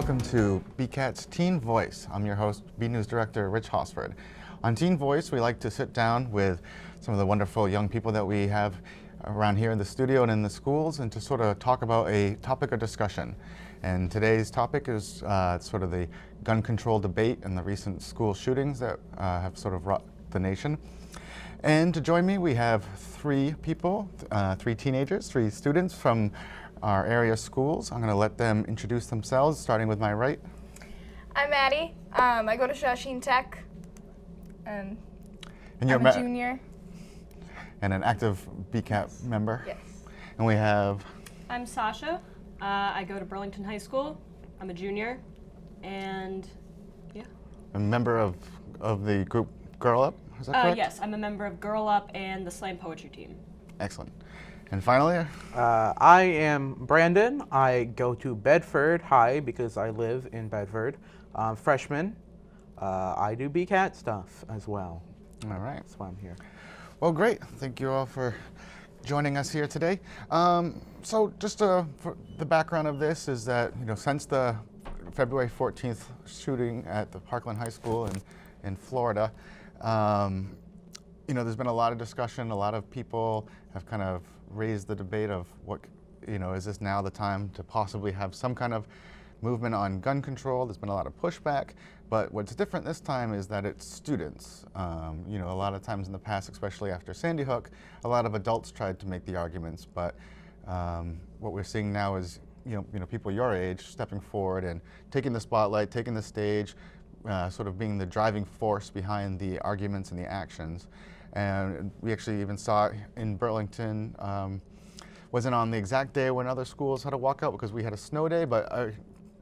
welcome to BCAT's Teen Voice. I'm your host, BNEWS Director Rich Hosford. On Teen Voice, we like to sit down with some of the wonderful young people that we have around here in the studio and in the schools, and to sort of talk about a topic of discussion. And today's topic is sort of the gun control debate and the recent school shootings that have sort of rocked the nation. And to join me, we have three people, three teenagers, three students from our area schools. I'm going to let them introduce themselves, starting with my right. I'm Maddie. I go to Shawsheen Tech, and you're I'm a junior. And an active BCAT member. Yes. And we have... I'm Sasha. I go to Burlington High School. I'm a junior, and yeah. A member of the group Girl Up, is that correct? Yes, I'm a member of Girl Up and the Slam Poetry team. Excellent. And finally? I am Brandon. I go to Bedford High because I live in Bedford. Freshman. I do BCAT stuff as well. All right. That's why I'm here. Well, great. Thank you all for joining us here today. So just for the background of this is that, since the February 14th shooting at the Parkland High School in Florida, there's been a lot of discussion. A lot of people have kind of raised the debate of what, is this now the time to possibly have some kind of movement on gun control? There's been a lot of pushback, but what's different this time is that it's students. A lot of times in the past, especially after Sandy Hook, a lot of adults tried to make the arguments, but what we're seeing now is, people your age stepping forward and taking the spotlight, taking the stage, sort of being the driving force behind the arguments and the actions. And we actually even saw it in Burlington. Wasn't on the exact day when other schools had a walkout because we had a snow day, but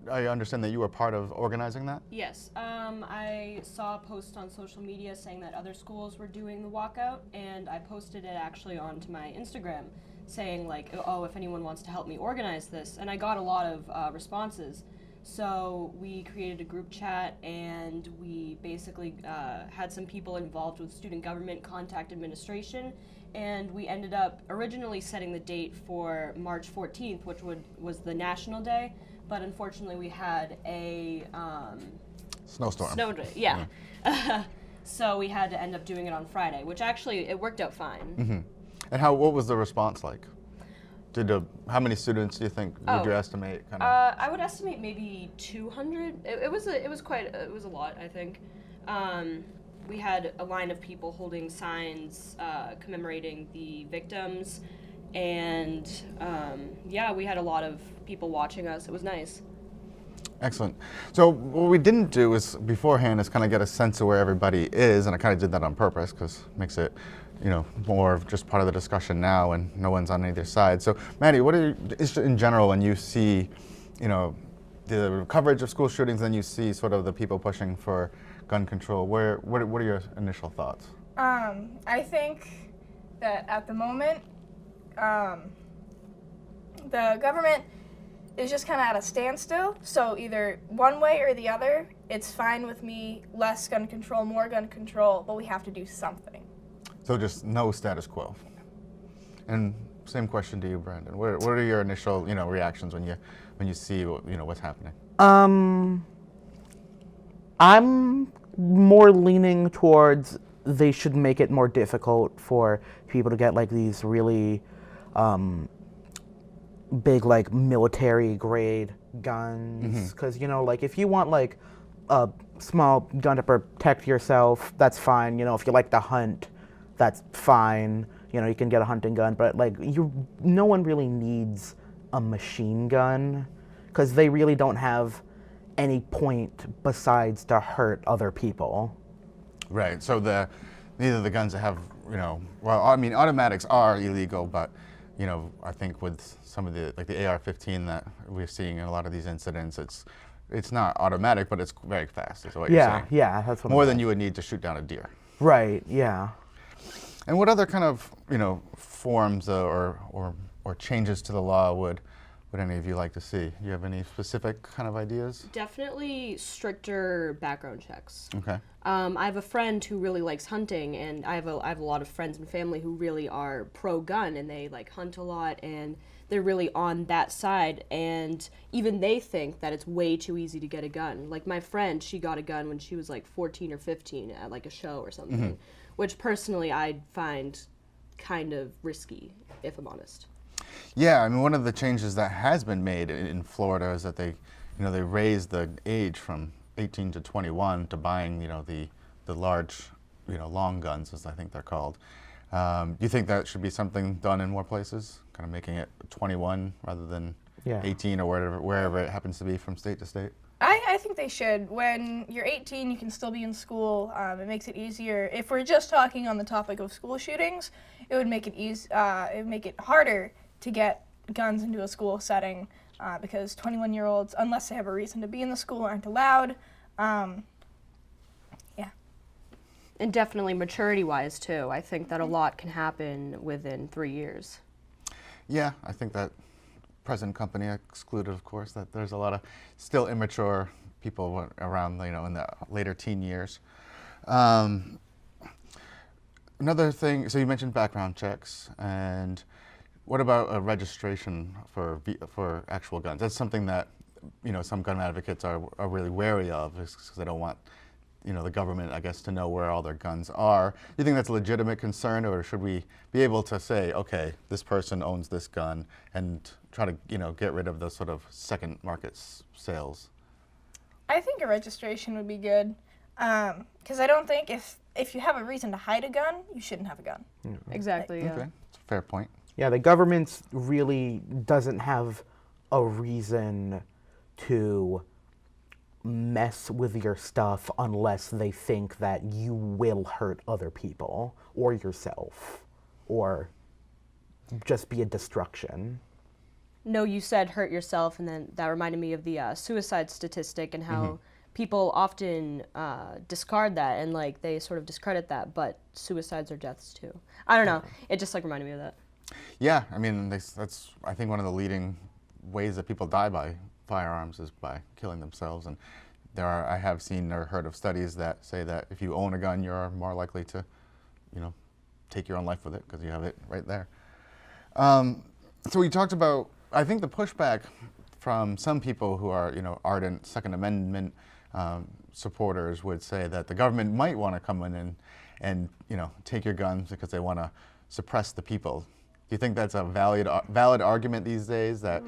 I understand that you were part of organizing that? Yes. I saw a post on social media saying that other schools were doing the walkout, and I posted it actually onto my Instagram saying, like, oh, if anyone wants to help me organize this. And I got a lot of responses. So we created a group chat, and we basically had some people involved with student government, contact administration, and we ended up originally setting the date for March 14th, which was the National Day, but unfortunately we had a snowstorm. Yeah. So we had to end up doing it on Friday, which actually it worked out fine. Mm-hmm. And what was the response like? How many students do you think would you estimate? I would estimate maybe 200. It was a lot, I think. We had a line of people holding signs commemorating the victims, and we had a lot of people watching us. It was nice. Excellent. So what we didn't do is beforehand is kind of get a sense of where everybody is, and I kind of did that on purpose because it makes it more of just part of the discussion now, and no one's on either side. So, Maddie, what is in general when you see, the coverage of school shootings, then you see sort of the people pushing for gun control? What are your initial thoughts? I think that at the moment, the government is just kind of at a standstill. So either one way or the other. It's fine with me. Less gun control, more gun control, but we have to do something. So just no status quo. And same question to you, Brandon. What are your initial, reactions when you see, what's happening? I'm more leaning towards they should make it more difficult for people to get like these really big like military grade guns. Because if you want like a small gun to protect yourself, that's fine. If you like to hunt, that's fine. You can get a hunting gun, but like no one really needs a machine gun because they really don't have any point besides to hurt other people. Right. So neither the guns that have, automatics are illegal, but I think with some of the AR-15 that we're seeing in a lot of these incidents, it's not automatic, but it's very fast. Is what you're saying. Yeah, that's what more than you would need to shoot down a deer. Right. Yeah. And what other kind of forms or changes to the law would would any of you like to see? Do you have any specific kind of ideas? Definitely stricter background checks. Okay. I have a friend who really likes hunting, and I have a lot of friends and family who really are pro-gun, and they like hunt a lot, and they're really on that side, and even they think that it's way too easy to get a gun. Like my friend, she got a gun when she was like 14 or 15 at like a show or something, which personally I find kind of risky, if I'm honest. Yeah, I mean, one of the changes that has been made in Florida is that they raised the age from 18 to 21 to buying, the large, long guns, as I think they're called. Do you think that should be something done in more places, kind of making it 21 rather than 18 or wherever it happens to be from state to state? I think they should. When you're 18, you can still be in school. It makes it easier. If we're just talking on the topic of school shootings, it would make it it would make it harder to get guns into a school setting because 21-year-olds, unless they have a reason to be in the school, aren't allowed. And definitely maturity-wise too. I think that a lot can happen within 3 years. Yeah, I think that present company excluded, of course, that there's a lot of still immature people around, in the later teen years. Another thing, so you mentioned background checks, and what about a registration for actual guns? That's something that, some gun advocates are really wary of because they don't want, the government, I guess, to know where all their guns are. Do you think that's a legitimate concern, or should we be able to say, okay, this person owns this gun, and try to, get rid of those sort of second market sales? I think a registration would be good because I don't think if you have a reason to hide a gun, you shouldn't have a gun. Exactly, yeah. Okay, that's a fair point. Yeah, the government really doesn't have a reason to mess with your stuff unless they think that you will hurt other people or yourself or just be a destruction. No, you said hurt yourself, and then that reminded me of the suicide statistic and how people often discard that and like they sort of discredit that, but suicides are deaths too. I don't know. It just like reminded me of that. Yeah, I mean, that's I think one of the leading ways that people die by firearms is by killing themselves, and I have seen or heard of studies that say that if you own a gun, you're more likely to, take your own life with it because you have it right there. So we talked about, I think the pushback from some people who are, ardent Second Amendment supporters would say that the government might want to come in and take your guns because they want to suppress the people. Do you think that's a valid argument these days that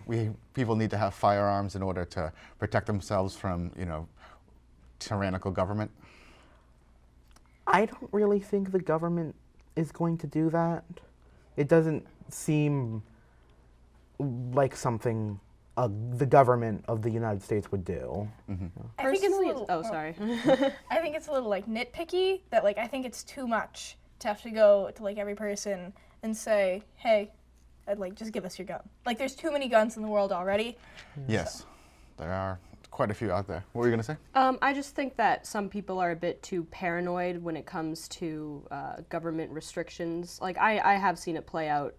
we people need to have firearms in order to protect themselves from tyrannical government? I don't really think the government is going to do that. It doesn't seem like something the government of the United States would do. I think it's a little. Oh, sorry. I think it's a little like nitpicky. That like I think it's too much to have to go to like every person and say, hey, I'd like just give us your gun. Like there's too many guns in the world already. Yes, there are quite a few out there. What were you going to say? I just think that some people are a bit too paranoid when it comes to government restrictions. Like I have seen it play out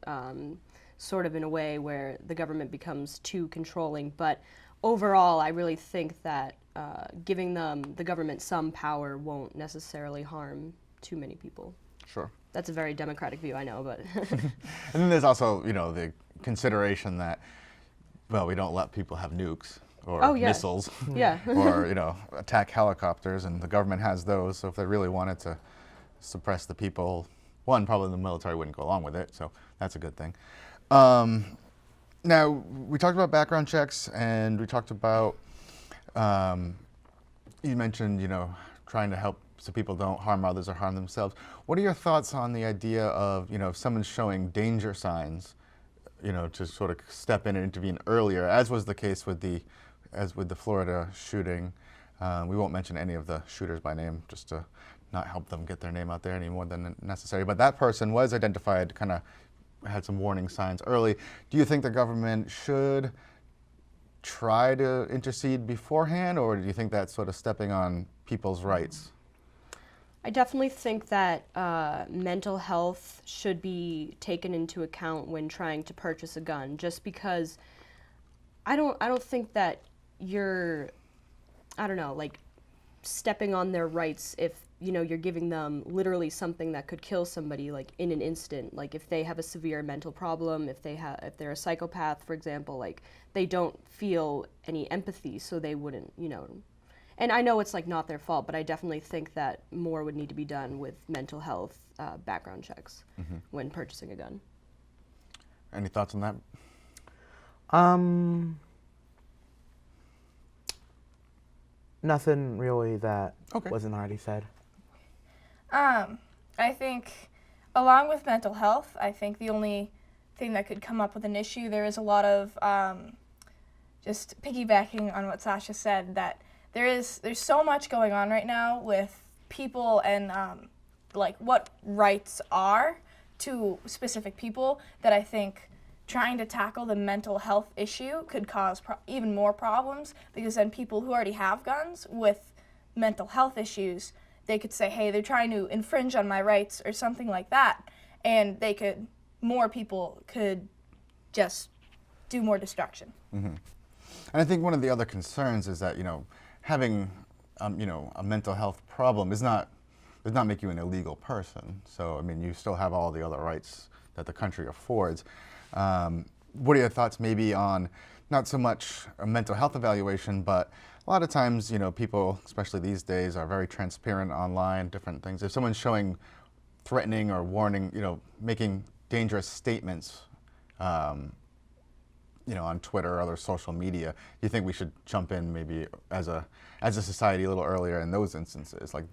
sort of in a way where the government becomes too controlling. But overall, I really think that giving the government some power won't necessarily harm too many people. Sure. That's a very democratic view, I know, but... And then there's also, the consideration that, well, we don't let people have nukes or missiles or, attack helicopters, and the government has those, so if they really wanted to suppress the people, one, probably the military wouldn't go along with it, so that's a good thing. Now, we talked about background checks, and we talked about, you mentioned, trying to help so people don't harm others or harm themselves. What are your thoughts on the idea of, if someone's showing danger signs, to sort of step in and intervene earlier, as was the case with the Florida shooting? We won't mention any of the shooters by name, just to not help them get their name out there any more than necessary. But that person was identified, kind of had some warning signs early. Do you think the government should try to intercede beforehand, or do you think that's sort of stepping on people's rights? I definitely think that mental health should be taken into account when trying to purchase a gun, just because I don't think that you're, I don't know, like stepping on their rights if, you know, you're giving them literally something that could kill somebody like in an instant. Like if they have a severe mental problem, if they're a psychopath, for example, like they don't feel any empathy, so they wouldn't, you know. And I know it's like not their fault, but I definitely think that more would need to be done with mental health background checks when purchasing a gun. Any thoughts on that? Nothing really that Okay. wasn't already said. I think, along with mental health, I think the only thing that could come up with an issue, there is a lot of, just piggybacking on what Sasha said, that there's so much going on right now with people and like what rights are to specific people, that I think trying to tackle the mental health issue could cause even more problems, because then people who already have guns with mental health issues, they could say, hey, they're trying to infringe on my rights or something like that, and more people could just do more destruction. And I think one of the other concerns is that, you know, having, you know, a mental health problem does not make you an illegal person. So, I mean, you still have all the other rights that the country affords. What are your thoughts maybe on not so much a mental health evaluation, but a lot of times, you know, people, especially these days, are very transparent online, different things. If someone's showing threatening or warning, you know, making dangerous statements, you know, on Twitter or other social media, do you think we should jump in maybe as a society a little earlier in those instances? Like,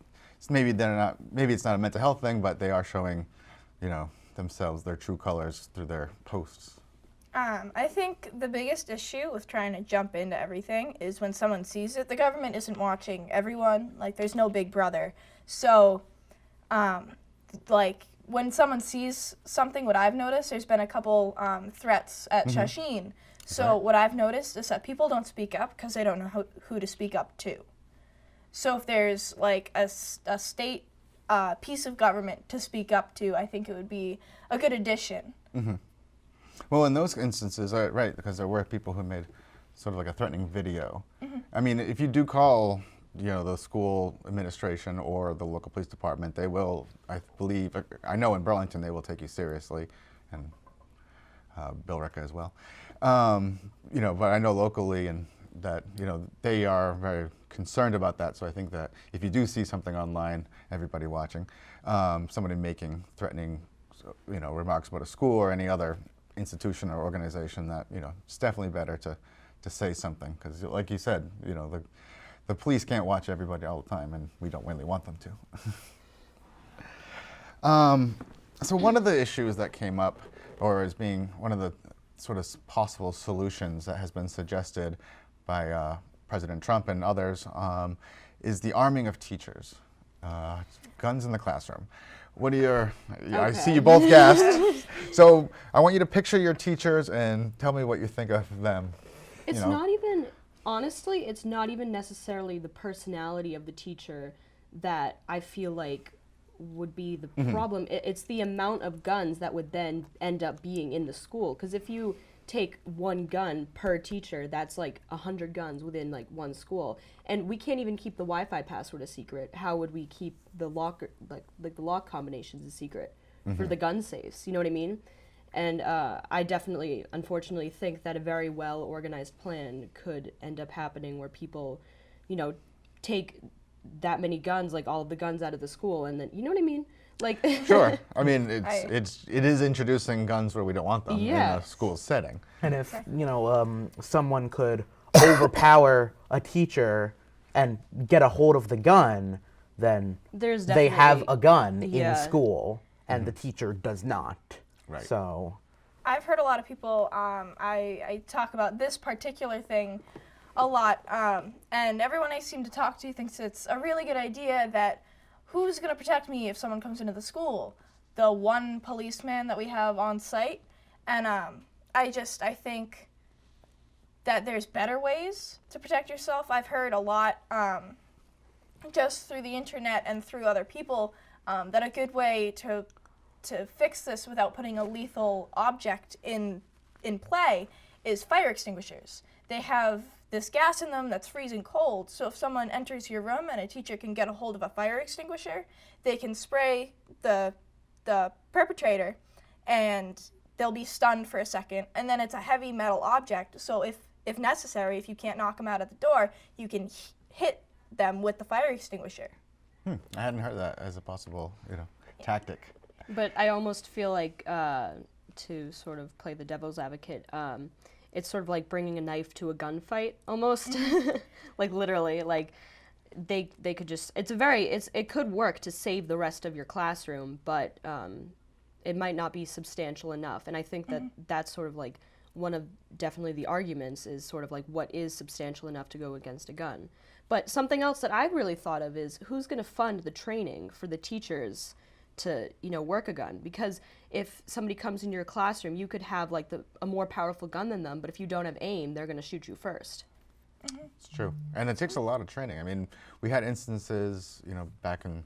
maybe it's not a mental health thing, but they are showing, you know, themselves, their true colors through their posts. I think the biggest issue with trying to jump into everything is when someone sees it. The government isn't watching everyone. Like, there's no big brother. So, like, when someone sees something, what I've noticed, there's been a couple threats at Shashin. So what I've noticed is that people don't speak up because they don't know who to speak up to. So if there's, like, a state piece of government to speak up to, I think it would be a good addition. Well, in those instances, right, because there were people who made sort of like a threatening video. I mean, if you do call, you know, the school administration or the local police department, they will, I believe, I know in Burlington they will take you seriously, and Bill Recca as well. You know, but I know locally and that, you know, they are very concerned about that. So I think that if you do see something online, everybody watching, somebody making threatening, you know, remarks about a school or any other institution or organization, that, you know, it's definitely better to say something, because like you said, you know, the police can't watch everybody all the time, and we don't really want them to. So one of the issues that came up, or is being one of the sort of possible solutions that has been suggested by President Trump and others, is the arming of teachers. Guns in the classroom. What are your, I see you both gasped. So I want you to picture your teachers and tell me what you think of them. It's not even, honestly, it's not even necessarily the personality of the teacher that I feel like would be the problem. It's the amount of guns that would then end up being in the school. Because if you take one gun per teacher, that's like 100 guns within like one school. And we can't even keep the Wi-Fi password a secret. How would we keep the lock, like the lock combinations a secret for the gun safes? You know what I mean? And I definitely, unfortunately, think that a very well organized plan could end up happening where people, you know, take that many guns, like all of the guns out of the school, and then, you know what I mean? Like, Sure. I mean, it is introducing guns where we don't want them in a school setting. And if, you know, someone could overpower a teacher and get a hold of the gun, then they have a gun in school, and the teacher does not. Right. So I've heard a lot of people, I talk about this particular thing a lot, and everyone I seem to talk to thinks it's a really good idea that who's going to protect me if someone comes into the school? The one policeman that we have on site. And I think that there's better ways to protect yourself. I've heard a lot just through the internet and through other people, that a good way to fix this without putting a lethal object in play is fire extinguishers. They have this gas in them that's freezing cold, so if someone enters your room and a teacher can get a hold of a fire extinguisher, they can spray the perpetrator and they'll be stunned for a second, and then it's a heavy metal object, so if necessary, if you can't knock them out at the door, you can hit them with the fire extinguisher. I hadn't heard that as a possible, tactic. But I almost feel like, to sort of play the devil's advocate, it's sort of like bringing a knife to a gunfight, almost. Like literally, like they could just, it could work to save the rest of your classroom, but it might not be substantial enough. And I think that that's sort of like one of definitely the arguments is sort of like what is substantial enough to go against a gun. But something else that I really thought of is who's going to fund the training for the teachers to, work a gun? Because if somebody comes in your classroom, you could have like a more powerful gun than them, but if you don't have aim, they're going to shoot you first. It's true. And it takes a lot of training. I mean, we had instances, back in,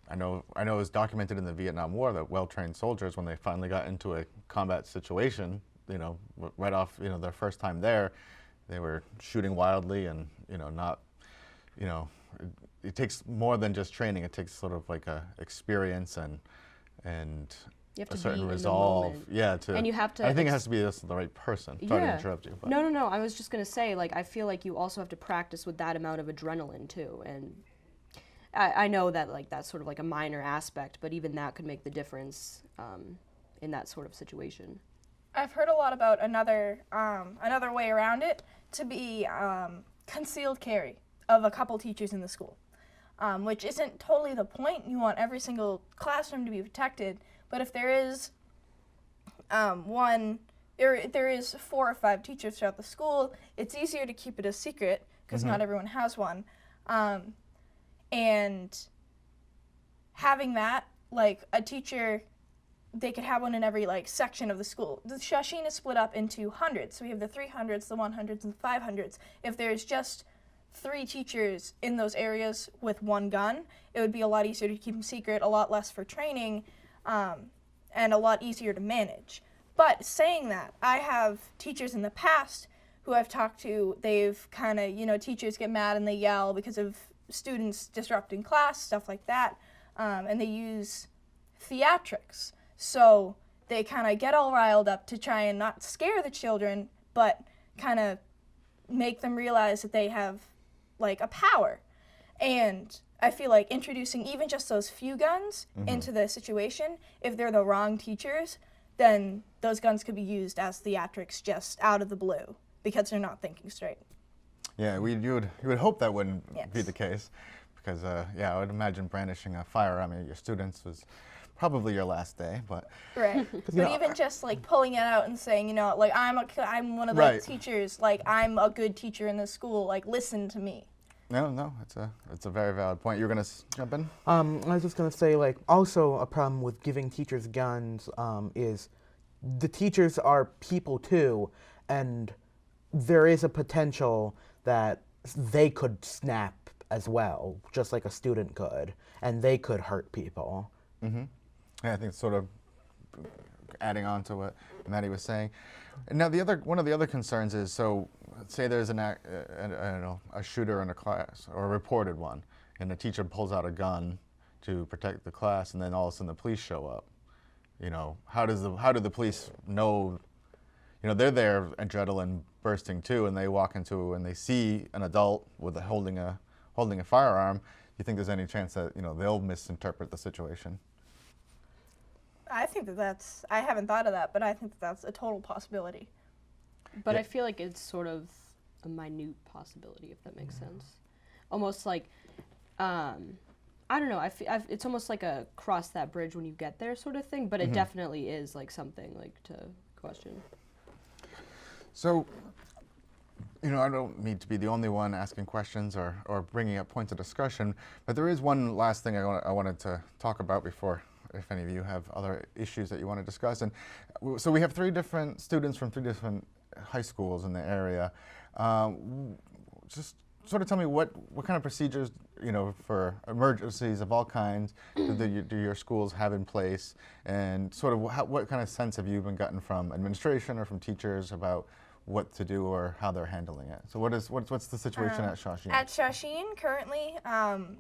I know it was documented in the Vietnam War that well-trained soldiers, when they finally got into a combat situation, right off, their first time there, they were shooting wildly and, not, it takes more than just training. It takes sort of like a experience and You have to a certain be in the resolve. moment. Yeah, And you have to. I think it has to be just the right person. Sorry to interrupt you. But. No. I was just gonna say, like, I feel like you also have to practice with that amount of adrenaline too, and I know that like that's sort of like a minor aspect, but even that could make the difference in that sort of situation. I've heard a lot about another way around it to be concealed carry of a couple teachers in the school, which isn't totally the point. You want every single classroom to be protected, but if there is there is 4 or 5 teachers throughout the school, it's easier to keep it a secret because not everyone has one, and having that, like a teacher, they could have one in every like section of the school. The Shashin is split up into hundreds. So we have the 300s, the 100s, and the 500s. If there's just 3 teachers in those areas with one gun, it would be a lot easier to keep them secret, a lot less for training, and a lot easier to manage. But saying that, I have teachers in the past who I've talked to, they've kind of, teachers get mad and they yell because of students disrupting class, stuff like that, and they use theatrics. So they kind of get all riled up to try and not scare the children, but kind of make them realize that they have like a power. And I feel like introducing even just those few guns into the situation, if they're the wrong teachers, then those guns could be used as theatrics just out of the blue because they're not thinking straight. Yeah, you would hope that wouldn't be the case, because I would imagine brandishing a firearm at your students was probably your last day, but right. But even just like pulling it out and saying, like I'm one of the teachers, like I'm a good teacher in this school, like listen to me. No, it's a very valid point. You were gonna jump in? I was just gonna say, like, also a problem with giving teachers guns is the teachers are people too, and there is a potential that they could snap as well, just like a student could, and they could hurt people. Yeah, I think it's sort of adding on to what Maddie was saying. And now one of the other concerns is, so say there's a shooter in a class, or a reported one, and the teacher pulls out a gun to protect the class, and then all of a sudden the police show up. How do the police know? They're there, adrenaline bursting too, and they walk into and they see an adult with holding a firearm. Do you think there's any chance that they'll misinterpret the situation? I think I haven't thought of that, but I think that's a total possibility. But I feel like it's sort of a minute possibility, if that makes sense. Almost like, I don't know, it's almost like a cross that bridge when you get there sort of thing, but it definitely is like something like to question. So, I don't mean to be the only one asking questions or bringing up points of discussion, but there is one last thing I wanted to talk about before, if any of you have other issues that you want to discuss. And so we have 3 different students from 3 different high schools in the area. Just sort of tell me what kind of procedures, for emergencies of all kinds do your schools have in place, and sort of what kind of sense have you been gotten from administration or from teachers about what to do or how they're handling it? So what's the situation at Shawsheen? At Shawsheen, currently,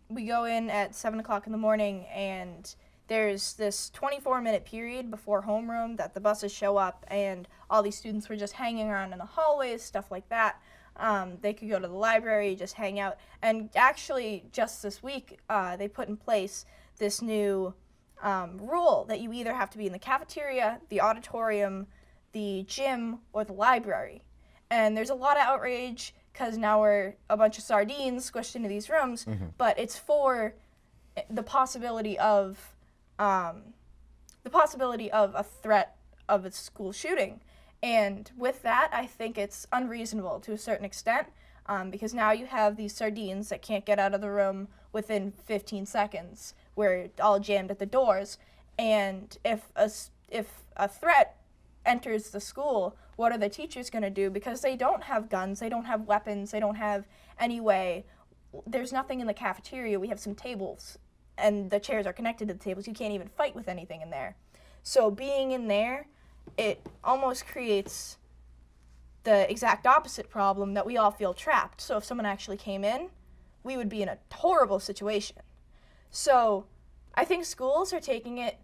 we go in at 7 o'clock in the morning, and there's this 24-minute period before homeroom that the buses show up, and all these students were just hanging around in the hallways, stuff like that. They could go to the library, just hang out. And actually, just this week, they put in place this new rule that you either have to be in the cafeteria, the auditorium, the gym, or the library. And there's a lot of outrage because now we're a bunch of sardines squished into these rooms, but it's for the possibility of a threat of a school shooting. And with that, I think it's unreasonable to a certain extent, because now you have these sardines that can't get out of the room within 15 seconds. We're all jammed at the doors. And if a threat enters the school, what are the teachers going to do? Because they don't have guns, they don't have weapons, they don't have any way. There's nothing in the cafeteria. We have some tables, and the chairs are connected to the tables. You can't even fight with anything in there. So being in there, it almost creates the exact opposite problem that we all feel trapped. So if someone actually came in, we would be in a horrible situation. So I think schools are taking it,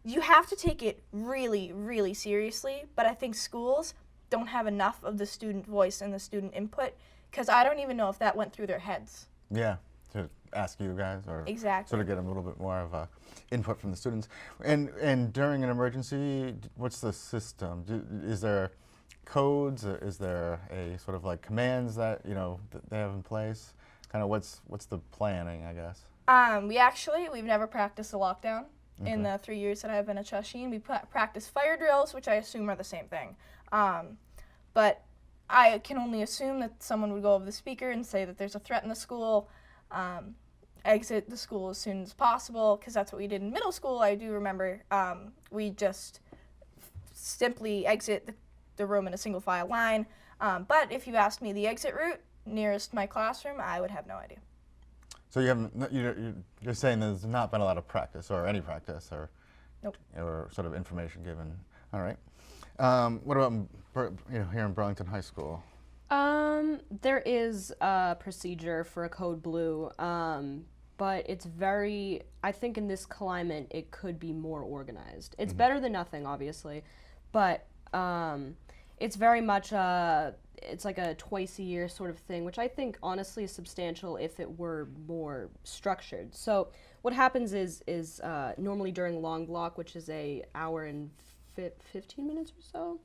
you have to take it really, really seriously, but I think schools don't have enough of the student voice and the student input, because I don't even know if that went through their heads. Yeah, to ask you guys, or Exactly. sort of get a little bit more of input from the students. And during an emergency, what's the system? Is there codes? Is there a sort of like commands that that they have in place? Kind of what's the planning, I guess? We've never practiced a lockdown. Okay. In the 3 years that I've been at Shawsheen. We practice fire drills, which I assume are the same thing. But I can only assume that someone would go over the speaker and say that there's a threat in the school, exit the school as soon as possible, because that's what we did in middle school. I do remember we just simply exit the room in a single file line. But if you asked me the exit route nearest my classroom, I would have no idea. So you're saying there's not been a lot of practice, or any practice, or Nope. or sort of information given. All right. What about here in Burlington High School? There is a procedure for a code blue, but it's I think in this climate it could be more organized. It's better than nothing, obviously, but it's very much it's like a twice a year sort of thing, which I think honestly is substantial if it were more structured. So what happens is normally during long block, which is a hour and 15 minutes or so,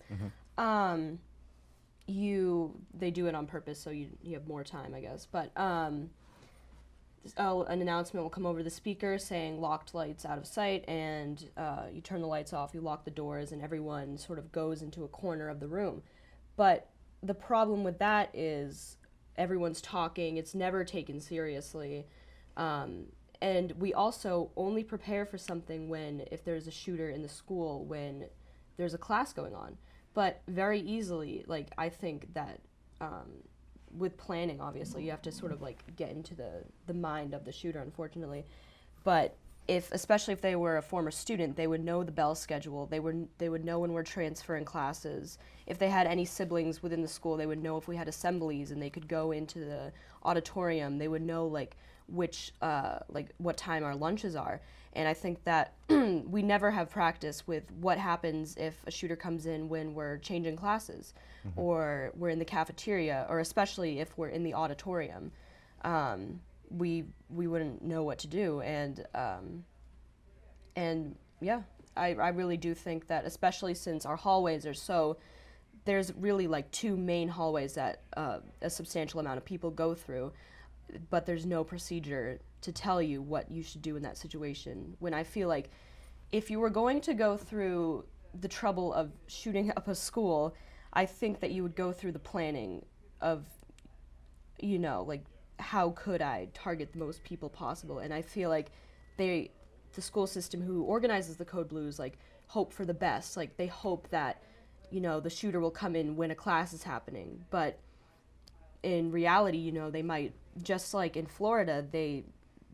they do it on purpose so you have more time, I guess. But an announcement will come over the speaker saying locked lights out of sight, and you turn the lights off, you lock the doors, and everyone sort of goes into a corner of the room. But the problem with that is everyone's talking, it's never taken seriously, and we also only prepare for something if there's a shooter in the school, when there's a class going on. But very easily, I think that with planning, obviously, you have to sort of get into the mind of the shooter, unfortunately. But especially if they were a former student, they would know the bell schedule. They would know when we're transferring classes. If they had any siblings within the school, they would know if we had assemblies and they could go into the auditorium. They would know what time our lunches are. And I think that we never have practice with what happens if a shooter comes in when we're changing classes, or we're in the cafeteria, or especially if we're in the auditorium. We wouldn't know what to do, and yeah, I really do think that, especially since our hallways are there's really two main hallways that a substantial amount of people go through, but there's no procedure to tell you what you should do in that situation. When I feel like if you were going to go through the trouble of shooting up a school, I think that you would go through the planning of, how could I target the most people possible? And I feel like the school system who organizes the Code Blues, hope for the best. They hope that, the shooter will come in when a class is happening. But, in reality, you know, they might, just like in Florida,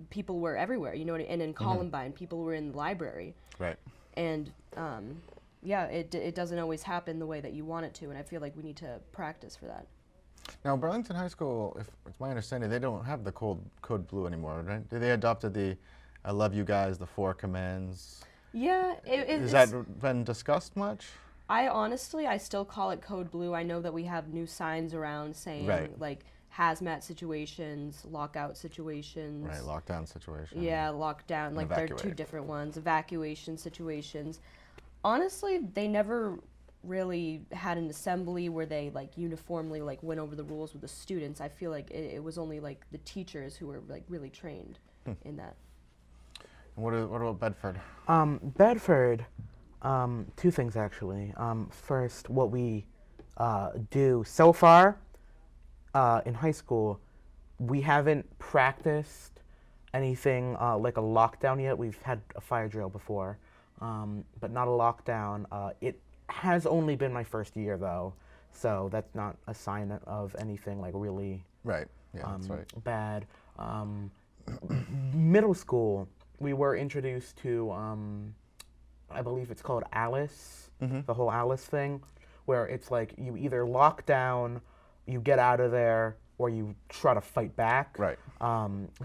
people were everywhere, you know, and in Columbine, people were in the library. Right. And yeah, it doesn't always happen the way that you want it to, and I feel like we need to practice for that. Now, Burlington High School, if it's my understanding, they don't have the code blue anymore, right? They adopted the "I love you guys," the 4 commands. Yeah, Has that been discussed much? I still call it code blue. I know that we have new signs around saying like hazmat situations, lockout situations. Right, lockdown situation. Yeah, lockdown, like they're 2 different ones, evacuation situations. Honestly, they never really had an assembly where they like uniformly like went over the rules with the students. I feel like it was only like the teachers who were like really trained in that. And what about Bedford? Bedford, 2 things actually. First, what we do so far in high school, we haven't practiced anything like a lockdown yet. We've had a fire drill before, but not a lockdown. It has only been my first year though, so that's not a sign of anything like really Right. Yeah, that's right. bad. Middle school, we were introduced to, I believe it's called Alice, the whole Alice thing, where it's like you either lock down, you get out of there, or you try to fight back. Right.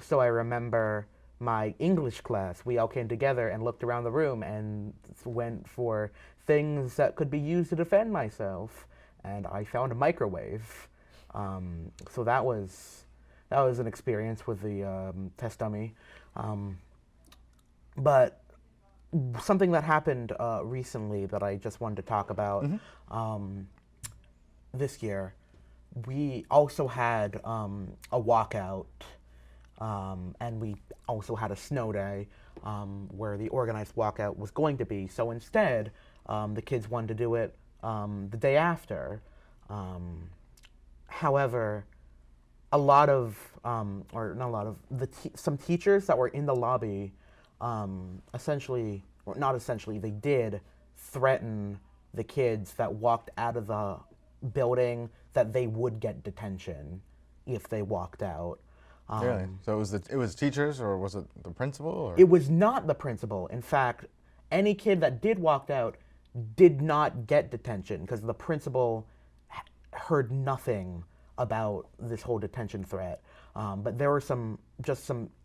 So I remember my English class, we all came together and looked around the room and went for things that could be used to defend myself. And I found a microwave. So that was an experience with the test dummy. But something that happened recently that I just wanted to talk about this year, we also had a walkout, and we also had a snow day where the organized walkout was going to be. So instead, the kids wanted to do it the day after. However, some teachers that were in the lobby they did threaten the kids that walked out of the building that they would get detention if they walked out. Really? So it was teachers, or was it the principal? Or? It was not the principal. In fact, any kid that did walk out did not get detention because the principal heard nothing about this whole detention threat. But there were some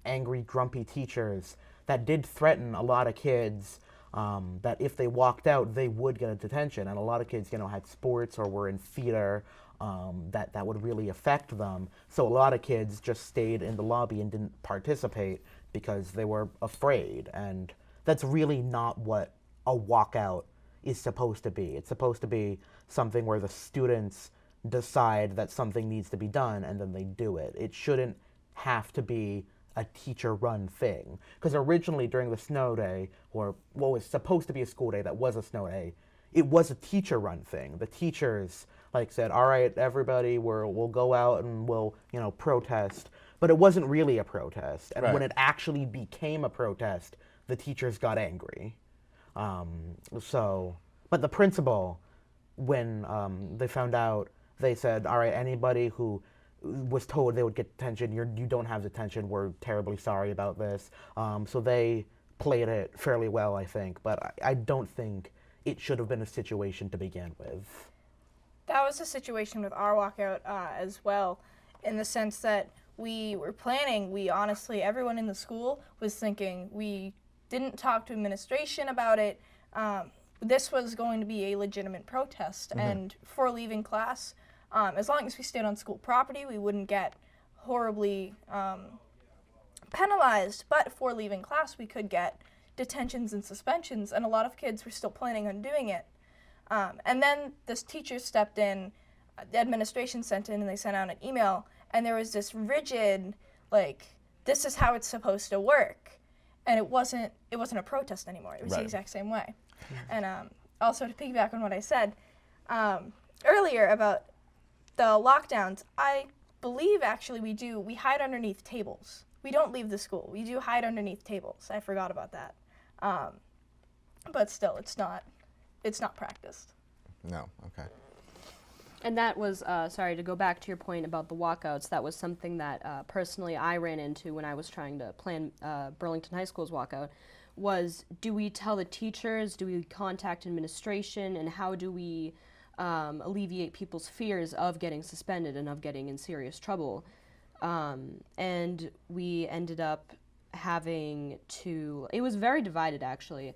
angry, grumpy teachers that did threaten a lot of kids that if they walked out, they would get a detention. And a lot of kids, had sports or were in theater that would really affect them. So a lot of kids just stayed in the lobby and didn't participate because they were afraid. And that's really not what a walkout is supposed to be. It's supposed to be something where the students decide that something needs to be done and then they do it. It shouldn't have to be a teacher-run thing. Because originally during the snow day, or what was supposed to be a school day that was a snow day, it was a teacher-run thing. The teachers said, all right, everybody, we'll go out and we'll protest. But it wasn't really a protest. And when it actually became a protest, the teachers got angry. But the principal, when they found out, they said, all right, anybody who was told they would get detention, you don't have detention, we're terribly sorry about this. So they played it fairly well, I think, but I don't think it should have been a situation to begin with. That was a situation with our walkout as well, in the sense that we were planning, everyone in the school was thinking, we didn't talk to administration about it. This was going to be a legitimate protest, and for leaving class, as long as we stayed on school property, we wouldn't get horribly penalized, but for leaving class, we could get detentions and suspensions, and a lot of kids were still planning on doing it. And then this teacher stepped in, the administration sent in, and they sent out an email, and there was this rigid, this is how it's supposed to work. And it wasn't a protest anymore. It was the exact same way. And also to piggyback on what I said earlier about the lockdowns, I believe actually we hide underneath tables. We don't leave the school. We do hide underneath tables. I forgot about that. But still, it's not practiced. No, okay. And that was, sorry, to go back to your point about the walkouts, that was something that personally I ran into when I was trying to plan Burlington High School's walkout, was do we tell the teachers, do we contact administration, and how do we alleviate people's fears of getting suspended and of getting in serious trouble? And we ended up having to, it was very divided actually.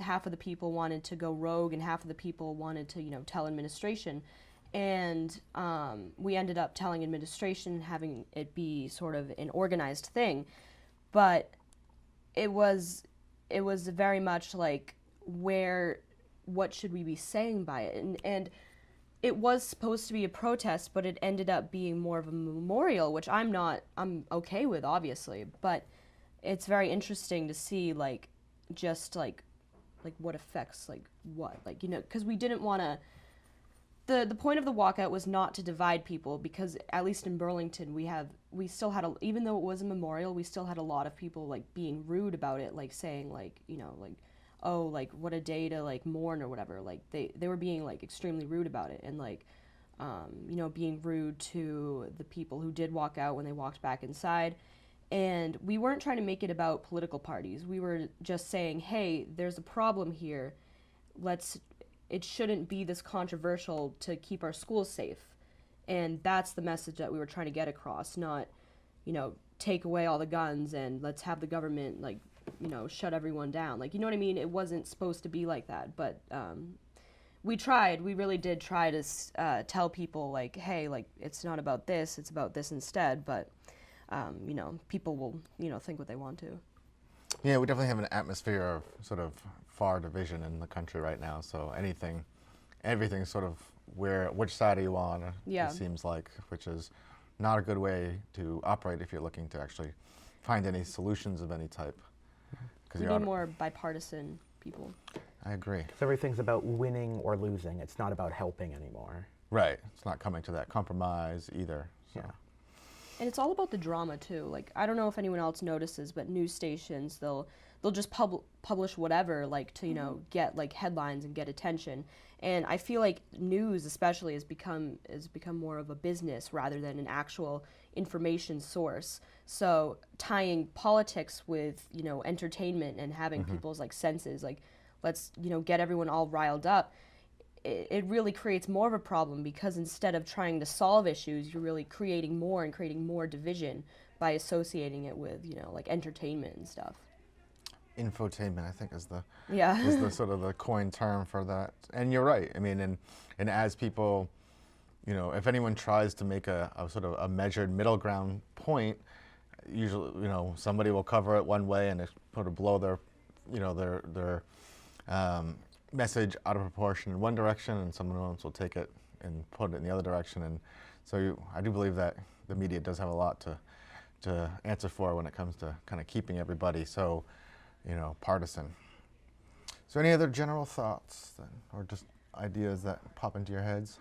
Half of the people wanted to go rogue and half of the people wanted to, tell administration. And we ended up telling administration, having it be sort of an organized thing. But it was very much like, what should we be saying by it? And it was supposed to be a protest, but it ended up being more of a memorial, which I'm okay with, obviously. But it's very interesting to see, just what affects what, because we didn't want to, the point of the walkout was not to divide people, because at least in Burlington we still had even though it was a memorial, we still had a lot of people being rude about it, saying oh, what a day to mourn or whatever. They were being extremely rude about it, and being rude to the people who did walk out when they walked back inside. And we weren't trying to make it about political parties. We were just saying, hey, there's a problem here. It shouldn't be this controversial to keep our schools safe. And that's the message that we were trying to get across, not, take away all the guns and let's have the government, shut everyone down. You know what I mean? It wasn't supposed to be like that. But we really did try to tell people, hey, it's not about this, it's about this instead. But people will, think what they want to. Yeah, we definitely have an atmosphere of sort of far division in the country right now. So everything's sort of which side are you on? Yeah. It seems like, which is not a good way to operate if you're looking to actually find any solutions of any type. We need more bipartisan people. I agree. Because everything's about winning or losing. It's not about helping anymore. Right. It's not coming to that compromise either. So. Yeah. And it's all about the drama too. I don't know if anyone else notices, but news stations, they'll just publish whatever, to get headlines and get attention. And I feel like news especially has become more of a business rather than an actual information source. So tying politics with entertainment and having people's senses, let's get everyone all riled up. It really creates more of a problem, because instead of trying to solve issues, you're really creating more division by associating it with, entertainment and stuff. Infotainment, I think, is the sort of the coined term for that. And you're right. I mean, and as people, if anyone tries to make a sort of a measured middle ground point, usually, somebody will cover it one way and sort of blow their message out of proportion in one direction, and someone else will take it and put it in the other direction. And so I do believe that the media does have a lot to answer for when it comes to kind of keeping everybody so, partisan. So any other general thoughts then, or just ideas that pop into your heads?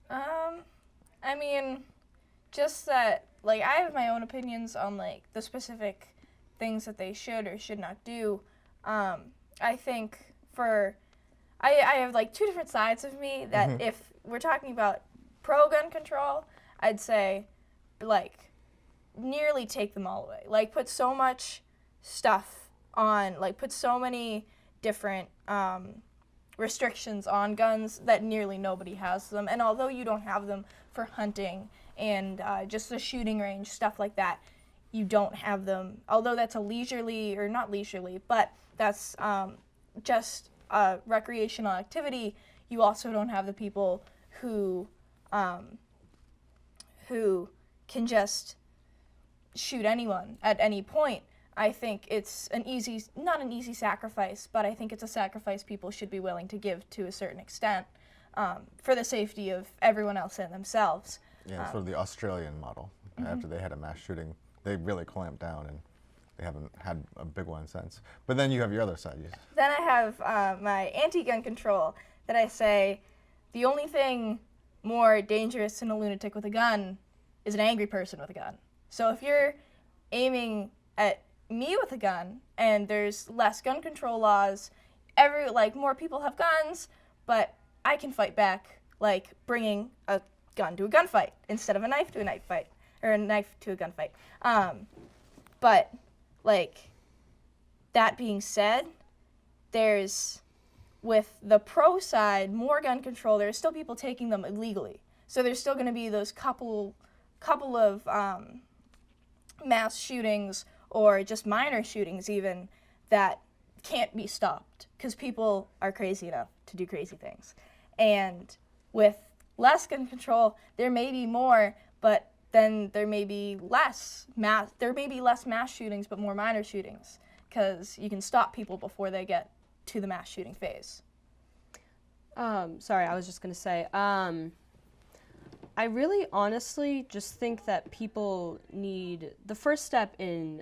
I mean, just that, I have my own opinions on, the specific things that they should or should not do. I think I have two different sides of me that if we're talking about pro-gun control, I'd say nearly take them all away. Put so much stuff on, put so many different restrictions on guns that nearly nobody has them. And although you don't have them for hunting and just the shooting range, stuff like that, you don't have them, although that's a leisurely, or not leisurely, but that's just a recreational activity, you also don't have the people who can just shoot anyone at any point. I think it's not an easy sacrifice, but I think it's a sacrifice people should be willing to give to a certain extent for the safety of everyone else and themselves. Yeah, it's sort of the Australian model. After they had a mass shooting, they really clamped down, and they haven't had a big one since. But then you have your other side. Then I have my anti-gun control, that I say the only thing more dangerous than a lunatic with a gun is an angry person with a gun. So if you're aiming at me with a gun and there's less gun control laws, more people have guns, but I can fight back, like bringing a gun to a gunfight instead of a knife to a knife fight, or a knife to a gunfight. But like, that being said, there's, with the pro side, more gun control, there's still people taking them illegally. So there's still going to be those couple of mass shootings or just minor shootings even that can't be stopped because people are crazy enough to do crazy things. And with less gun control, there may be more, but then there may be less mass shootings, but more minor shootings, because you can stop people before they get to the mass shooting phase. Sorry, I was just going to say, I really honestly just think that people need, the first step in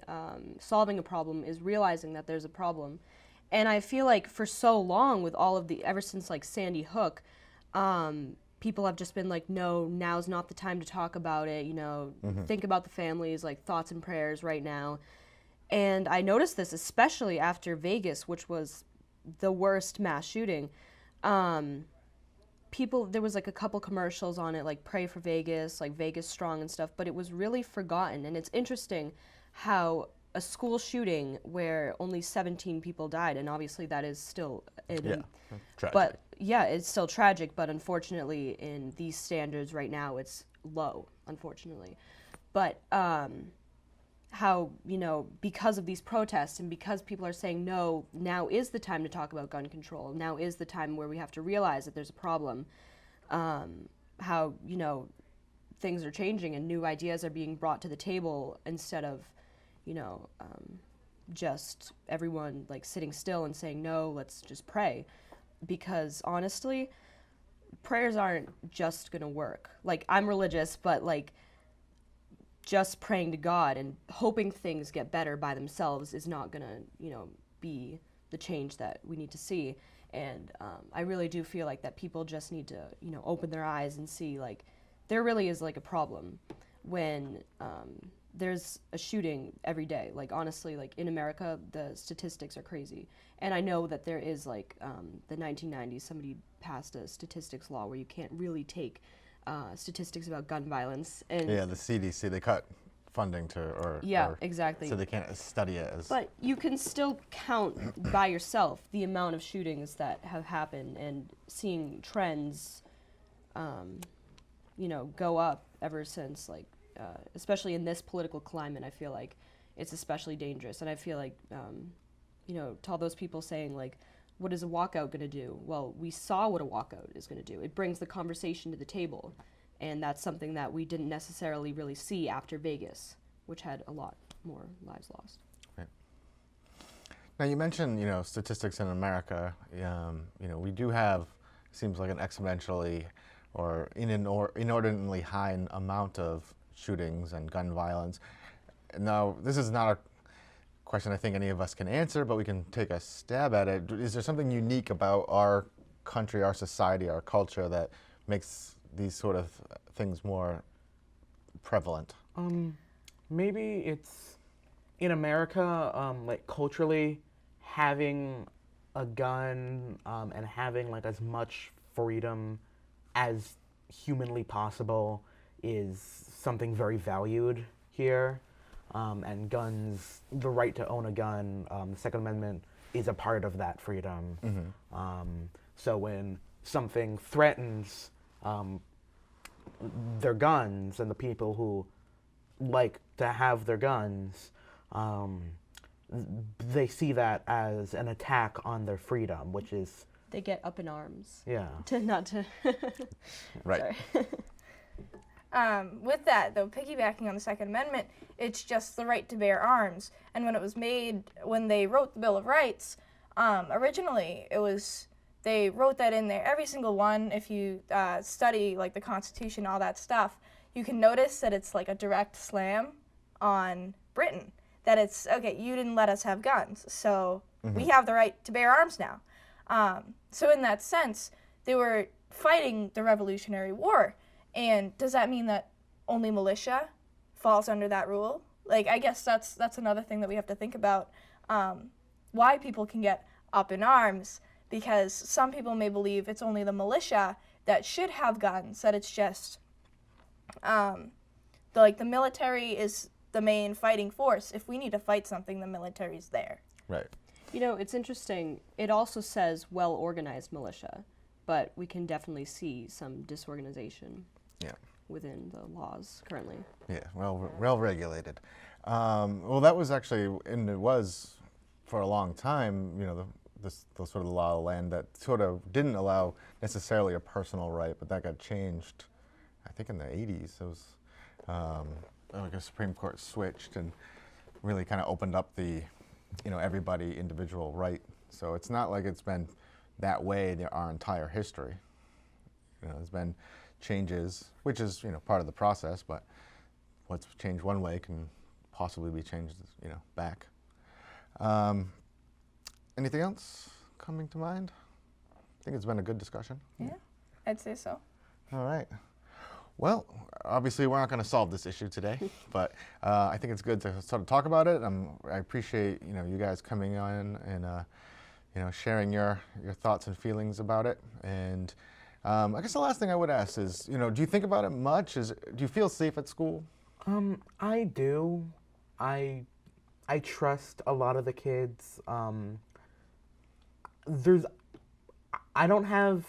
solving a problem is realizing that there's a problem. And I feel like for so long with all of the, ever since like Sandy Hook, people have just been like, no, now's not the time to talk about it, you know, think about the families, like thoughts and prayers right now. And I noticed this especially after Vegas, which was the worst mass shooting. There was like a couple commercials on it, like Pray for Vegas, like Vegas Strong and stuff, but it was really forgotten. And it's interesting how a school shooting where only 17 people died, and obviously that is still, Tragic. but yeah, it's still tragic, but unfortunately in these standards right now, it's low, unfortunately. But how, you know, because of these protests and because people are saying, no, now is the time to talk about gun control, now is the time where we have to realize that there's a problem, how, you know, things are changing and new ideas are being brought to the table instead of, you know, just everyone like sitting still and saying, no, let's just pray. Because honestly, prayers aren't just gonna work. Like, I'm religious, but like, just praying to God and hoping things get better by themselves is not gonna, you know, be the change that we need to see. And I really do feel like that people just need to, you know, open their eyes and see like there really is like a problem when there's a shooting every day. Like, honestly, like in America, the statistics are crazy. And I know that there is like the 1990s, somebody passed a statistics law where you can't really take statistics about gun violence. And Yeah, the CDC, they cut funding to, exactly. So they can't study it as. But you can still count by yourself the amount of shootings that have happened and seeing trends, you know, go up ever since, like, especially in this political climate, I feel like it's especially dangerous. And I feel like, you know, to all those people saying, like, what is a walkout going to do? Well, we saw what a walkout is going to do. It brings the conversation to the table. And that's something that we didn't necessarily really see after Vegas, which had a lot more lives lost. Right. Now, you mentioned, you know, statistics in America. You know, we do have, seems like an exponentially or inordinately high amount of shootings and gun violence. Now, this is not a question I think any of us can answer, but we can take a stab at it. Is there something unique about our country, our society, our culture that makes these sort of things more prevalent? Maybe it's in America, like culturally, having a gun and having like as much freedom as humanly possible is something very valued here. And guns, the right to own a gun, the Second Amendment is a part of that freedom. So when something threatens their guns and the people who like to have their guns, they see that as an attack on their freedom, which is... They get up in arms. Yeah. Not to... Right. With that, though, piggybacking on the Second Amendment, it's just the right to bear arms. And when it was made, when they wrote the Bill of Rights, originally it was, they wrote that in there. Every single one, if you study like the Constitution, all that stuff, you can notice that it's like a direct slam on Britain. That it's, okay, you didn't let us have guns, so we have the right to bear arms now. So in that sense, they were fighting the Revolutionary War. And does that mean that only militia falls under that rule? Like, I guess that's another thing that we have to think about. Why people can get up in arms, because some people may believe it's only the militia that should have guns, that it's just the military is the main fighting force. If we need to fight something, the military's there. Right. You know, it's interesting. It also says well-organized militia, but we can definitely see some disorganization Yeah. within the laws currently. Yeah, well regulated. Well, that was actually, and it was for a long time, you know, the sort of law of the land that sort of didn't allow necessarily a personal right, but that got changed, I think in the 80s. It was like a Supreme Court switched and really kind of opened up the, you know, everybody individual right. So it's not like it's been that way our entire history. You know, there's been changes, which is, you know, part of the process, but what's changed one way can possibly be changed, you know, back. Anything else coming to mind? I think it's been a good discussion. Yeah, I'd say so. All right. Well, obviously we're not going to solve this issue today, but I think it's good to sort of talk about it. I appreciate, you know, you guys coming on and you know, sharing your thoughts and feelings about it. And I guess the last thing I would ask is, you know, do you think about it much? Do you feel safe at school? I do. I trust a lot of the kids. I don't have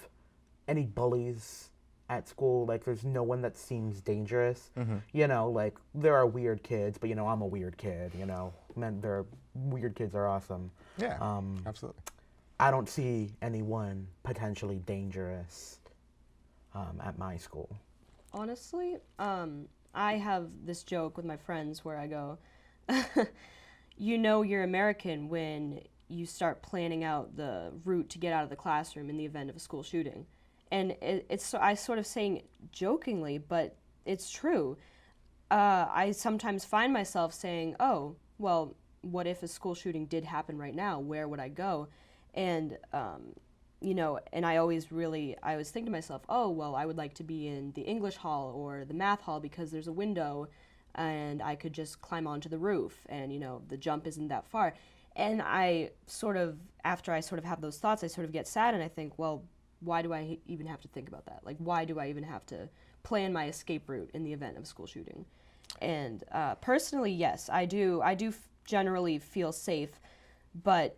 any bullies at school. Like, there's no one that seems dangerous. You know, like, there are weird kids, but, you know, I'm a weird kid, you know. Weird kids are awesome. Yeah, absolutely. I don't see anyone potentially dangerous at my school. Honestly, I have this joke with my friends where I go, you know you're American when you start planning out the route to get out of the classroom in the event of a school shooting. And I sort of saying it jokingly, but it's true. I sometimes find myself saying, oh, well, what if a school shooting did happen right now? Where would I go? And, you know, and I always think to myself, oh, well, I would like to be in the English hall or the math hall because there's a window and I could just climb onto the roof and, you know, the jump isn't that far. And I sort of, after I sort of have those thoughts, I sort of get sad and I think, well, why do I even have to think about that? Like, why do I even have to plan my escape route in the event of a school shooting? And personally, yes, I do generally feel safe, but,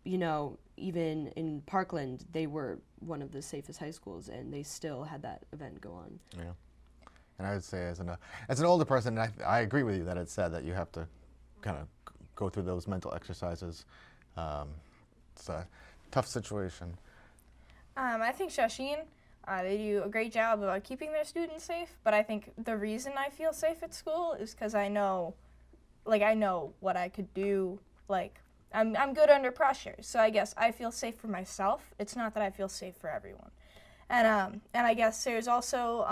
you know, even in Parkland, they were one of the safest high schools, and they still had that event go on. Yeah. And I would say as an older person, I agree with you that it's sad that you have to kind of go through those mental exercises. It's a tough situation. I think Shashin, they do a great job about keeping their students safe, but I think the reason I feel safe at school is because I know what I could do. Like, I'm good under pressure, so I guess I feel safe for myself. It's not that I feel safe for everyone. And I guess there's also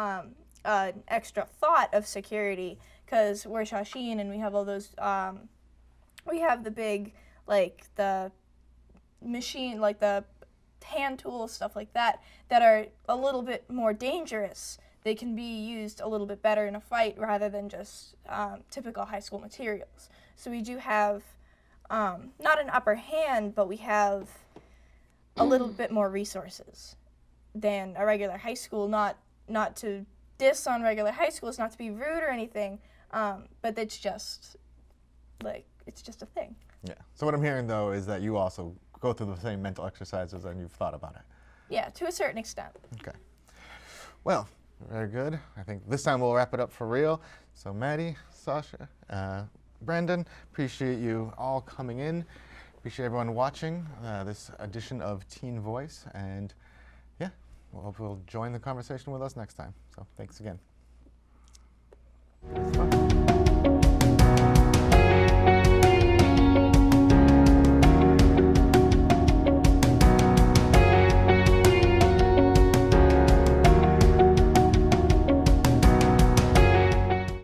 an extra thought of security, because we're Shashin and we have all those, we have the big, like, the machine, like the hand tools, stuff like that are a little bit more dangerous. They can be used a little bit better in a fight rather than just typical high school materials. So we do have not an upper hand, but we have a little bit more resources than a regular high school. Not to diss on regular high schools, not to be rude or anything, but it's just a thing. Yeah. So what I'm hearing, though, is that you also go through the same mental exercises and you've thought about it. Yeah, to a certain extent. Okay. Well, very good. I think this time we'll wrap it up for real. So Maddie, Sasha, Brandon, appreciate you all coming in. Appreciate everyone watching this edition of Teen Voice. And yeah, we'll hope you'll join the conversation with us next time. So thanks again.